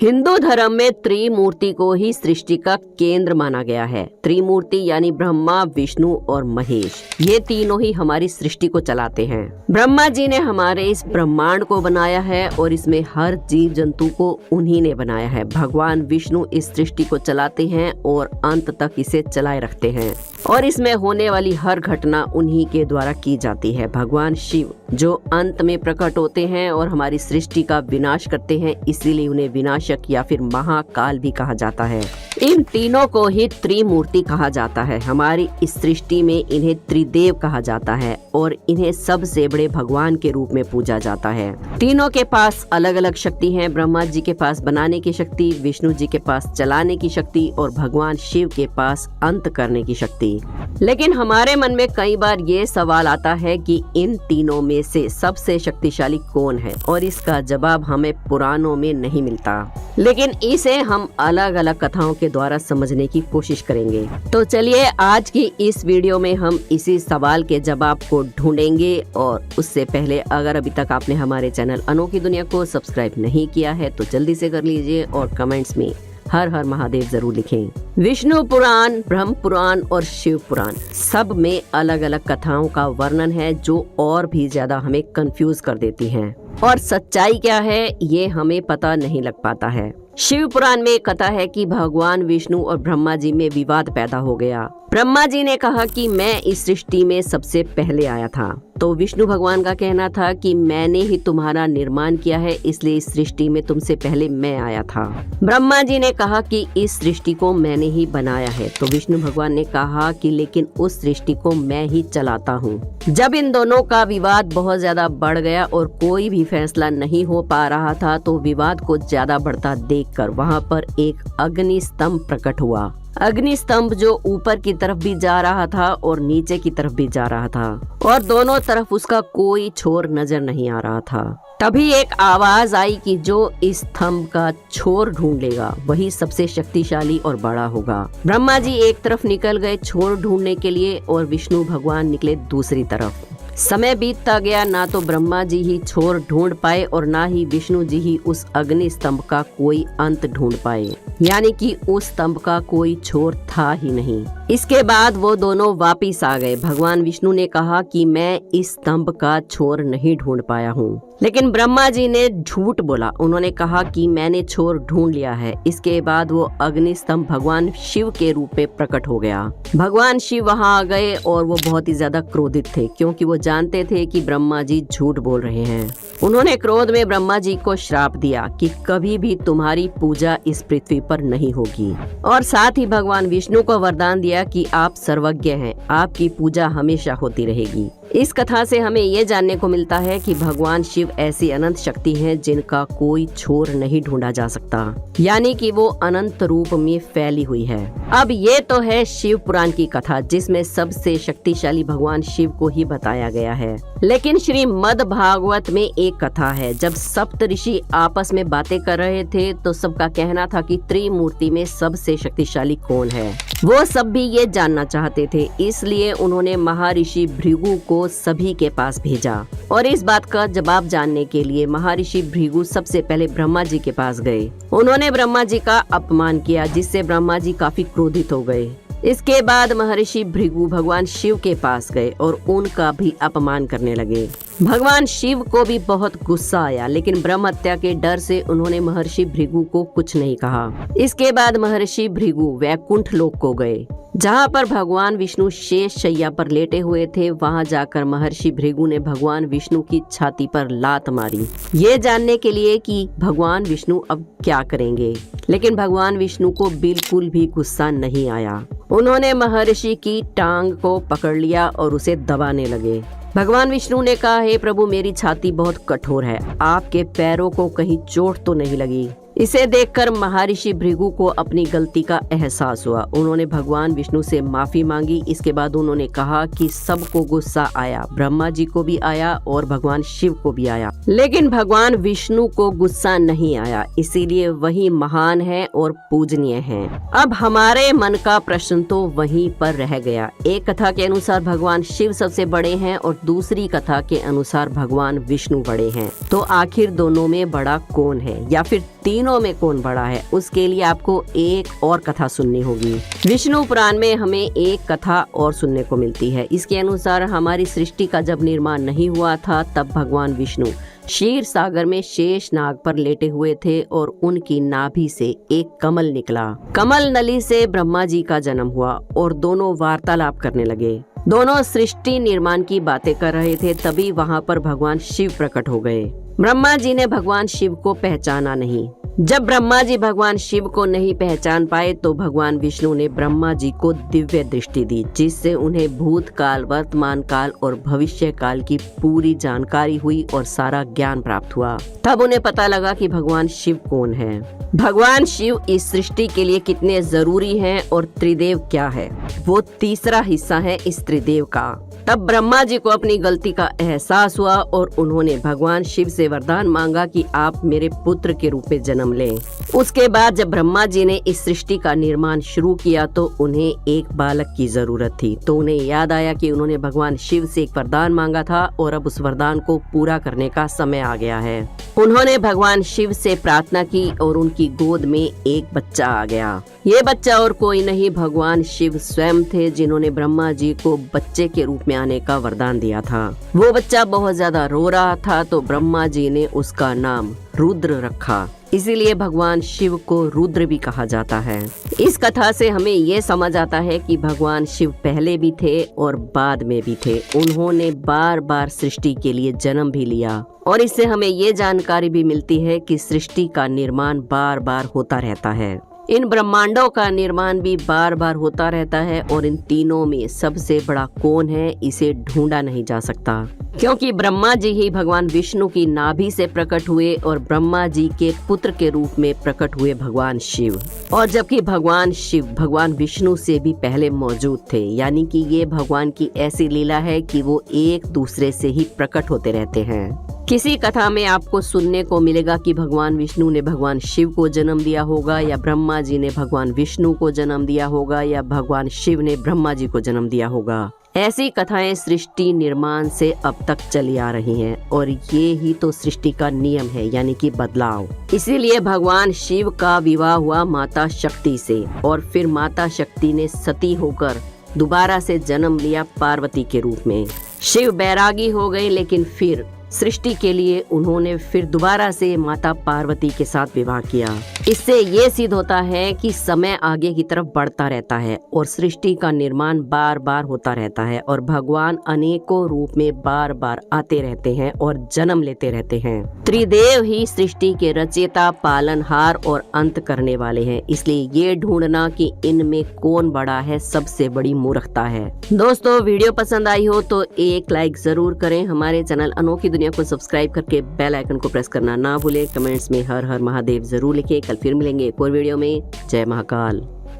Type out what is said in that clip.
हिंदू धर्म में त्रिमूर्ति को ही सृष्टि का केंद्र माना गया है। त्रिमूर्ति यानी ब्रह्मा, विष्णु और महेश, ये तीनों ही हमारी सृष्टि को चलाते हैं। ब्रह्मा जी ने हमारे इस ब्रह्मांड को बनाया है और इसमें हर जीव जंतु को उन्हीं ने बनाया है। भगवान विष्णु इस सृष्टि को चलाते हैं और अंत तक इसे चलाए रखते हैं और इसमें होने वाली हर घटना उन्हीं के द्वारा की जाती है। भगवान शिव जो अंत में प्रकट होते हैं और हमारी सृष्टि का विनाश करते हैं, इसीलिए उन्हें विनाशक या फिर महाकाल भी कहा जाता है। इन तीनों को ही त्रिमूर्ति कहा जाता है। हमारी इस सृष्टि में इन्हें त्रिदेव कहा जाता है और इन्हें सबसे बड़े भगवान के रूप में पूजा जाता है। तीनों के पास अलग अलग शक्ति है। ब्रह्मा जी के पास बनाने की शक्ति, विष्णु जी के पास चलाने की शक्ति और भगवान शिव के पास अंत करने की शक्ति। लेकिन हमारे मन में कई बार ये सवाल आता है कि इन तीनों में से सबसे शक्तिशाली कौन है, और इसका जवाब हमें पुराणों में नहीं मिलता, लेकिन इसे हम अलग अलग कथाओं के द्वारा समझने की कोशिश करेंगे। तो चलिए आज की इस वीडियो में हम इसी सवाल के जवाब को ढूंढेंगे। और उससे पहले अगर अभी तक आपने हमारे चैनल अनोखी दुनिया को सब्सक्राइब नहीं किया है तो जल्दी से कर लीजिए और कमेंट्स में हर हर महादेव जरूर लिखें। विष्णु पुराण, ब्रह्म पुराण और शिव पुराण सब में अलग अलग कथाओं का वर्णन है जो और भी ज्यादा हमें कंफ्यूज कर देती हैं और सच्चाई क्या है ये हमें पता नहीं लग पाता है। शिव पुराण में कथा है कि भगवान विष्णु और ब्रह्मा जी में विवाद पैदा हो गया। ब्रह्मा जी ने कहा कि मैं इस सृष्टि में सबसे पहले आया था, तो विष्णु भगवान का कहना था कि मैंने ही तुम्हारा निर्माण किया है, इसलिए इस सृष्टि में तुमसे पहले मैं आया था। ब्रह्मा जी ने कहा कि इस सृष्टि को मैंने ही बनाया है, तो विष्णु भगवान ने कहा कि लेकिन उस सृष्टि को मैं ही चलाता हूँ। जब इन दोनों का विवाद बहुत ज्यादा बढ़ गया और कोई भी फैसला नहीं हो पा रहा था, तो विवाद को ज्यादा बढ़ता देखकर वहाँ पर एक अग्नि स्तंभ प्रकट हुआ। अग्नि स्तंभ जो ऊपर की तरफ भी जा रहा था और नीचे की तरफ भी जा रहा था और दोनों तरफ उसका कोई छोर नजर नहीं आ रहा था। तभी एक आवाज आई कि जो इस स्तंभ का छोर ढूंढ लेगा वही सबसे शक्तिशाली और बड़ा होगा। ब्रह्मा जी एक तरफ निकल गए छोर ढूंढने के लिए और विष्णु भगवान निकले दूसरी तरफ। समय बीतता गया, ना तो ब्रह्मा जी ही छोर ढूंढ पाए और ना ही विष्णु जी ही उस अग्नि स्तंभ का कोई अंत ढूंढ पाए, यानी कि उस स्तंभ का कोई छोर था ही नहीं। इसके बाद वो दोनों वापिस आ गए। भगवान विष्णु ने कहा कि मैं इस स्तंभ का छोर नहीं ढूंढ पाया हूँ, लेकिन ब्रह्मा जी ने झूठ बोला। उन्होंने कहा कि मैंने छोर ढूंढ लिया है। इसके बाद वो अग्नि स्तंभ भगवान शिव के रूप में प्रकट हो गया। भगवान शिव वहाँ आ गए और वो बहुत ही ज्यादा क्रोधित थे, क्योंकि वो जानते थे कि ब्रह्मा जी झूठ बोल रहे हैं। उन्होंने क्रोध में ब्रह्मा जी को श्राप दिया कि कभी भी तुम्हारी पूजा इस पृथ्वी पर नहीं होगी, और साथ ही भगवान विष्णु को वरदान दिया कि आप सर्वज्ञ हैं, आपकी पूजा हमेशा होती रहेगी। इस कथा से हमें ये जानने को मिलता है कि भगवान शिव ऐसी अनंत शक्ति हैं जिनका कोई छोर नहीं ढूंढा जा सकता, यानी कि वो अनंत रूप में फैली हुई है। अब ये तो है शिव पुराण की कथा, जिसमें सबसे शक्तिशाली भगवान शिव को ही बताया गया है। लेकिन श्रीमद् भागवत में एक कथा है। जब सप्त ऋषि आपस में बातें कर रहे थे तो सबका कहना था कि त्रिमूर्ति में सबसे शक्तिशाली कौन है। वो सब भी ये जानना चाहते थे, इसलिए उन्होंने महर्षि भृगु को सभी के पास भेजा और इस बात का जवाब जानने के लिए महर्षि भृगु सबसे पहले ब्रह्मा जी के पास गए। उन्होंने ब्रह्मा जी का अपमान किया, जिससे ब्रह्मा जी काफी क्रोधित हो गए। इसके बाद महर्षि भृगु भगवान शिव के पास गए और उनका भी अपमान करने लगे। भगवान शिव को भी बहुत गुस्सा आया, लेकिन ब्रह्म हत्या के डर से उन्होंने महर्षि भृगु को कुछ नहीं कहा। इसके बाद महर्षि भृगु वैकुंठ लोक को गए, जहाँ पर भगवान विष्णु शेष शैया पर लेटे हुए थे। वहाँ जाकर महर्षि भृगु ने भगवान विष्णु की छाती पर लात मारी, ये जानने के लिए कि भगवान विष्णु अब क्या करेंगे। लेकिन भगवान विष्णु को बिल्कुल भी गुस्सा नहीं आया। उन्होंने महर्षि की टांग को पकड़ लिया और उसे दबाने लगे। भगवान विष्णु ने कहा, हे प्रभु, मेरी छाती बहुत कठोर है, आपके पैरों को कहीं चोट तो नहीं लगी। इसे देखकर महर्षि भृगु को अपनी गलती का एहसास हुआ। उन्होंने भगवान विष्णु से माफी मांगी। इसके बाद उन्होंने कहा कि सबको गुस्सा आया, ब्रह्मा जी को भी आया और भगवान शिव को भी आया, लेकिन भगवान विष्णु को गुस्सा नहीं आया, इसीलिए वही महान है और पूजनीय है। अब हमारे मन का प्रश्न तो वहीं पर रह गया। एक कथा के अनुसार भगवान शिव सबसे बड़े हैं और दूसरी कथा के अनुसार भगवान विष्णु बड़े हैं, तो आखिर दोनों में बड़ा कौन है, या फिर तीनों में कौन बड़ा है, उसके लिए आपको एक और कथा सुननी होगी। विष्णु पुराण में हमें एक कथा और सुनने को मिलती है। इसके अनुसार हमारी सृष्टि का जब निर्माण नहीं हुआ था, तब भगवान विष्णु क्षीर सागर में शेष नाग पर लेटे हुए थे और उनकी नाभि से एक कमल निकला। कमल नली से ब्रह्मा जी का जन्म हुआ और दोनों वार्तालाप करने लगे। दोनों सृष्टि निर्माण की बातें कर रहे थे। तभी वहाँ पर भगवान शिव प्रकट हो गए। ब्रह्मा जी ने भगवान शिव को पहचाना नहीं। जब ब्रह्मा जी भगवान शिव को नहीं पहचान पाए तो भगवान विष्णु ने ब्रह्मा जी को दिव्य दृष्टि दी, जिससे उन्हें भूतकाल, वर्तमान काल और भविष्य काल की पूरी जानकारी हुई और सारा ज्ञान प्राप्त हुआ। तब उन्हें पता लगा कि भगवान शिव कौन है, भगवान शिव इस सृष्टि के लिए कितने जरूरी हैं और त्रिदेव क्या है। वो तीसरा हिस्सा है इस त्रिदेव का। तब ब्रह्मा जी को अपनी गलती का एहसास हुआ और उन्होंने भगवान शिव से वरदान मांगा कि आप मेरे पुत्र के रूप में जन्म लें। उसके बाद जब ब्रह्मा जी ने इस सृष्टि का निर्माण शुरू किया तो उन्हें एक बालक की जरूरत थी। तो उन्हें याद आया कि उन्होंने भगवान शिव से एक वरदान मांगा था और अब उस वरदान को पूरा करने का समय आ गया है। उन्होंने भगवान शिव से प्रार्थना की और उनकी गोद में एक बच्चा आ गया। ये बच्चा और कोई नहीं, भगवान शिव स्वयं थे, जिन्होंने ब्रह्मा जी को बच्चे के रूप में आने का वरदान दिया था। वो बच्चा बहुत ज्यादा रो रहा था तो ब्रह्मा जी ने उसका नाम रुद्र रखा। इसीलिए भगवान शिव को रुद्र भी कहा जाता है। इस कथा से हमें ये समझ आता है कि भगवान शिव पहले भी थे और बाद में भी थे। उन्होंने बार बार सृष्टि के लिए जन्म भी लिया और इससे हमें ये जानकारी भी मिलती है कि सृष्टि का निर्माण बार बार होता रहता है। इन ब्रह्मांडों का निर्माण भी बार बार होता रहता है और इन तीनों में सबसे बड़ा कौन है, इसे ढूंढा नहीं जा सकता, क्योंकि ब्रह्मा जी ही भगवान विष्णु की नाभि से प्रकट हुए और ब्रह्मा जी के पुत्र के रूप में प्रकट हुए भगवान शिव। और जबकि भगवान शिव भगवान विष्णु से भी पहले मौजूद थे, यानी कि ये भगवान की ऐसी लीला है कि वो एक दूसरे से ही प्रकट होते रहते हैं। किसी कथा में आपको सुनने को मिलेगा कि भगवान विष्णु ने भगवान शिव को जन्म दिया होगा, या ब्रह्मा जी ने भगवान विष्णु को जन्म दिया होगा, या भगवान शिव ने ब्रह्मा जी को जन्म दिया होगा। ऐसी कथाएं सृष्टि निर्माण से अब तक चली आ रही हैं और ये ही तो सृष्टि का नियम है, यानी कि बदलाव। इसीलिए भगवान शिव का विवाह हुआ माता शक्ति से और फिर माता शक्ति ने सती होकर दोबारा से जन्म लिया पार्वती के रूप में। शिव बैरागी हो गए, लेकिन फिर सृष्टि के लिए उन्होंने फिर दोबारा से माता पार्वती के साथ विवाह किया। इससे ये सिद्ध होता है कि समय आगे की तरफ बढ़ता रहता है और सृष्टि का निर्माण बार बार होता रहता है और भगवान अनेकों रूप में बार बार आते रहते हैं और जन्म लेते रहते हैं। त्रिदेव ही सृष्टि के रचयिता, पालनहार और अंत करने वाले हैं। इसलिए ये ढूंढना कि इनमें कौन बड़ा है सबसे बड़ी मूर्खता है। दोस्तों, वीडियो पसंद आई हो तो एक लाइक जरूर करें। हमारे चैनल अनोखी दुनिया को सब्सक्राइब करके बेल आइकन को प्रेस करना ना भूलें। कमेंट्स में हर हर महादेव जरूर लिखें। कल फिर मिलेंगे एक और वीडियो में। जय महाकाल।